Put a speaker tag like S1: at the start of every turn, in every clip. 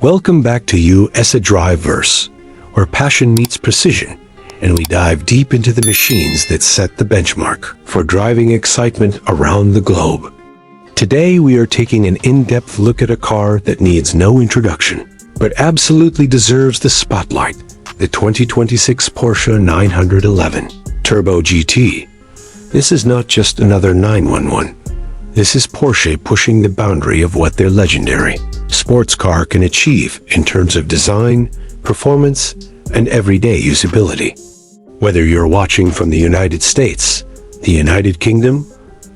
S1: Welcome back to USA Driveverse, where passion meets precision, and we dive deep into the machines that set the benchmark for driving excitement around the globe. Today we are taking an in-depth look at a car that needs no introduction, but absolutely deserves the spotlight, the 2026 Porsche 911 Turbo GT. This is not just another 911. This is Porsche pushing the boundary of what their legendary sports car can achieve in terms of design, performance, and everyday usability. Whether you're watching from the United States, the United Kingdom,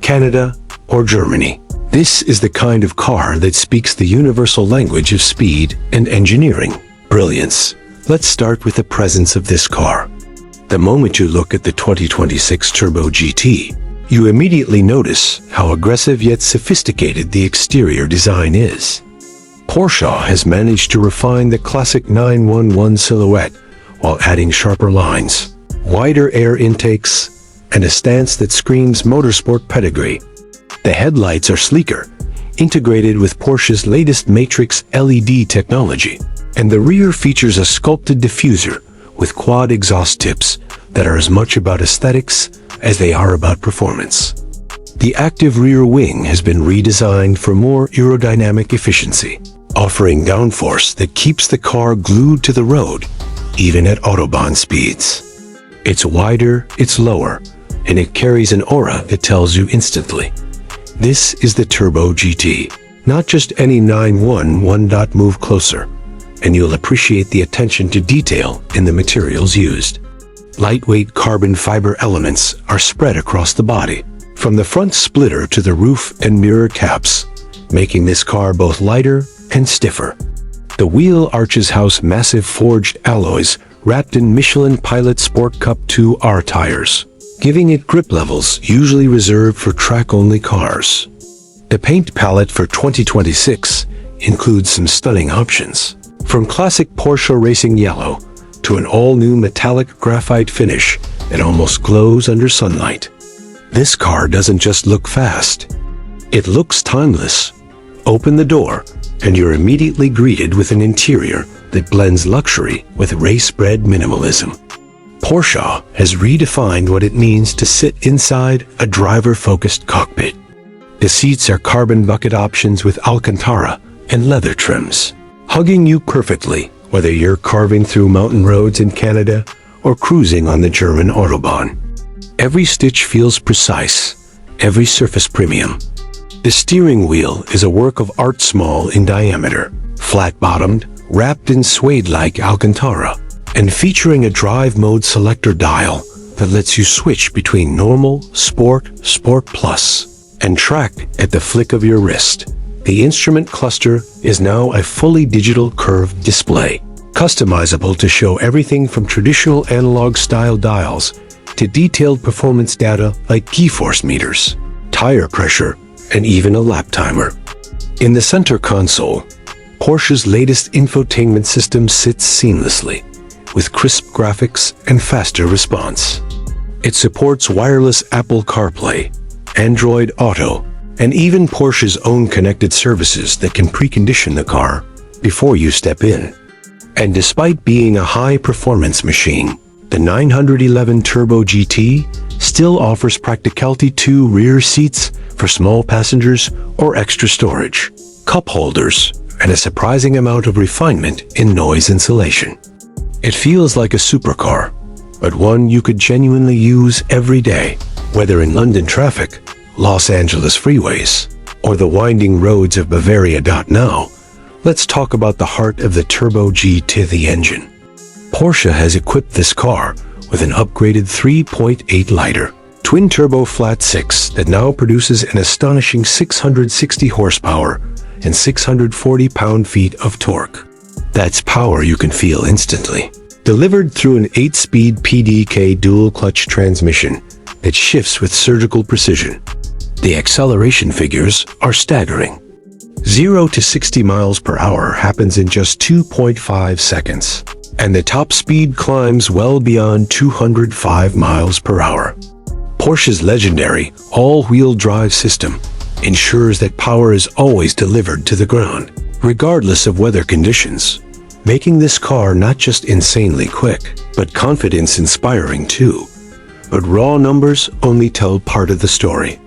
S1: Canada, or Germany, this is the kind of car that speaks the universal language of speed and engineering brilliance. Let's start with the presence of this car. The moment you look at the 2026 Turbo GT, you immediately notice how aggressive yet sophisticated the exterior design is. Porsche has managed to refine the classic 911 silhouette while adding sharper lines, wider air intakes, and a stance that screams motorsport pedigree. The headlights are sleeker, integrated with Porsche's latest Matrix LED technology, and the rear features a sculpted diffuser with quad exhaust tips that are as much about aesthetics as they are about performance. The active rear wing has been redesigned for more aerodynamic efficiency, offering downforce that keeps the car glued to the road, even at autobahn speeds. It's wider, it's lower, and it carries an aura that tells you instantly. This is the Turbo GT, not just any 911. Move closer, and you'll appreciate the attention to detail in the materials used. Lightweight carbon fiber elements are spread across the body, from the front splitter to the roof and mirror caps, making this car both lighter and stiffer. The wheel arches house massive forged alloys wrapped in Michelin Pilot Sport Cup 2R tires, giving it grip levels usually reserved for track-only cars. The paint palette for 2026 includes some stunning options, from classic Porsche racing yellow to an all-new metallic graphite finish that almost glows under sunlight. This car doesn't just look fast, it looks timeless. Open the door, and you're immediately greeted with an interior that blends luxury with race-bred minimalism. Porsche has redefined what it means to sit inside a driver-focused cockpit. The seats are carbon bucket options with Alcantara and leather trims, hugging you perfectly whether you're carving through mountain roads in Canada or cruising on the German autobahn. Every stitch feels precise, every surface premium. The steering wheel is a work of art, small in diameter, flat-bottomed, wrapped in suede-like Alcantara, and featuring a drive mode selector dial that lets you switch between normal, sport, sport plus, and track at the flick of your wrist. The instrument cluster is now a fully digital curved display, customizable to show everything from traditional analog-style dials to detailed performance data like G-force meters, tire pressure, and even a lap timer. In the center console, Porsche's latest infotainment system sits seamlessly, with crisp graphics and faster response. It supports wireless Apple CarPlay, Android Auto, and even Porsche's own connected services that can precondition the car before you step in. And despite being a high-performance machine, the 911 Turbo GT still offers practicality: 2 rear seats for small passengers or extra storage, cup holders, and a surprising amount of refinement in noise insulation. It feels like a supercar, but one you could genuinely use every day, whether in London traffic, Los Angeles freeways, or the winding roads of Bavaria. Now, let's talk about the heart of the Turbo GT, the engine. Porsche has equipped this car with an upgraded 3.8-liter twin-turbo flat-six that now produces an astonishing 660 horsepower and 640 pound-feet of torque. That's power you can feel instantly, delivered through an 8-speed PDK dual-clutch transmission that shifts with surgical precision. The acceleration figures are staggering. 0 to 60 miles per hour happens in just 2.5 seconds, and the top speed climbs well beyond 205 miles per hour. Porsche's legendary all-wheel drive system ensures that power is always delivered to the ground, regardless of weather conditions, making this car not just insanely quick, but confidence-inspiring too. But raw numbers only tell part of the story.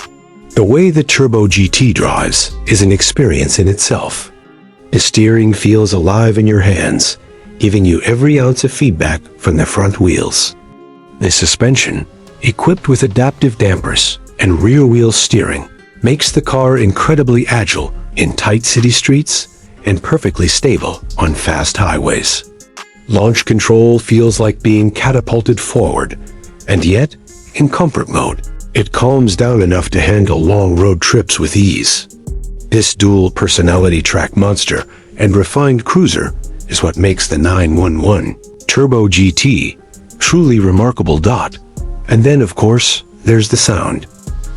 S1: The way the Turbo GT drives is an experience in itself. The steering feels alive in your hands, giving you every ounce of feedback from the front wheels. The suspension, equipped with adaptive dampers and rear-wheel steering, makes the car incredibly agile in tight city streets and perfectly stable on fast highways. Launch control feels like being catapulted forward, and yet, in comfort mode, it calms down enough to handle long road trips with ease. This dual personality track monster and refined cruiser is what makes the 911 Turbo GT truly remarkable. And then, of course, there's the sound.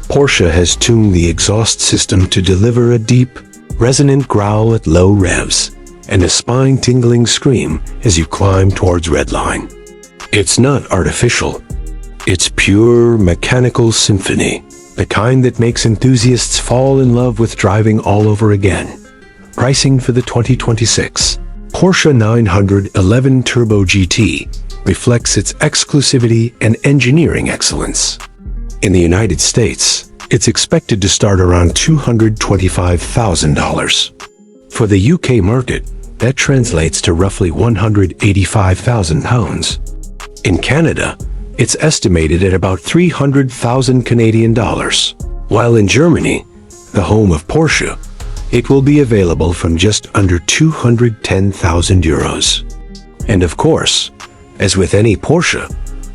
S1: Porsche has tuned the exhaust system to deliver a deep, resonant growl at low revs and a spine-tingling scream as you climb towards redline. It's not artificial. It's pure mechanical symphony, the kind that makes enthusiasts fall in love with driving all over again. Pricing for the 2026 Porsche 911 Turbo GT reflects its exclusivity and engineering excellence. In the United States, it's expected to start around $225,000. For the UK market, that translates to roughly £185,000. In Canada, it's estimated at about 300,000 Canadian dollars, while in Germany, the home of Porsche, it will be available from just under 210,000 euros. And of course, as with any Porsche,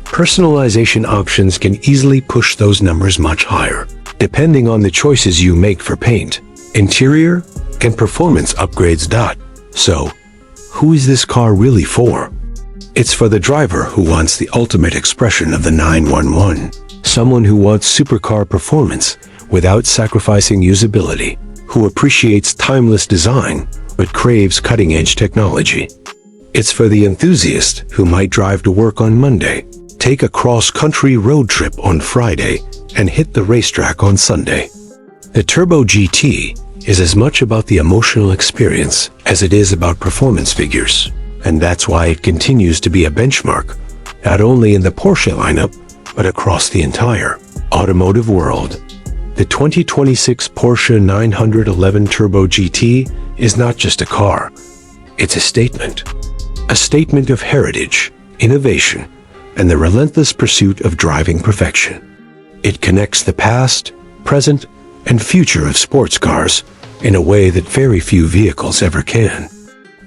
S1: personalization options can easily push those numbers much higher, depending on the choices you make for paint, interior, and performance upgrades. So, who is this car really for? It's for the driver who wants the ultimate expression of the 911, someone who wants supercar performance without sacrificing usability, who appreciates timeless design but craves cutting-edge technology. It's for the enthusiast who might drive to work on Monday, take a cross-country road trip on Friday, and hit the racetrack on Sunday. The Turbo GT is as much about the emotional experience as it is about performance figures, and that's why it continues to be a benchmark, not only in the Porsche lineup, but across the entire automotive world. The 2026 Porsche 911 Turbo GT is not just a car, it's a statement of heritage, innovation, and the relentless pursuit of driving perfection. It connects the past, present, and future of sports cars in a way that very few vehicles ever can.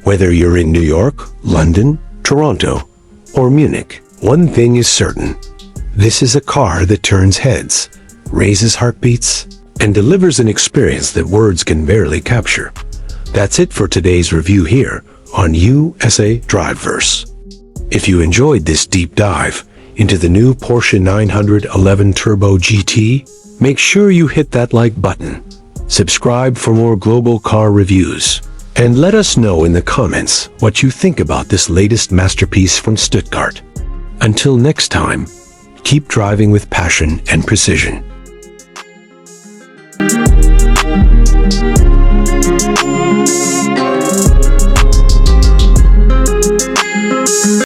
S1: Whether you're in New York, London, Toronto, or Munich, one thing is certain. This is a car that turns heads, raises heartbeats, and delivers an experience that words can barely capture. That's it for today's review here on USA Driveverse. If you enjoyed this deep dive into the new Porsche 911 Turbo GT, make sure you hit that like button, subscribe for more global car reviews, and let us know in the comments what you think about this latest masterpiece from Stuttgart. Until next time, keep driving with passion and precision.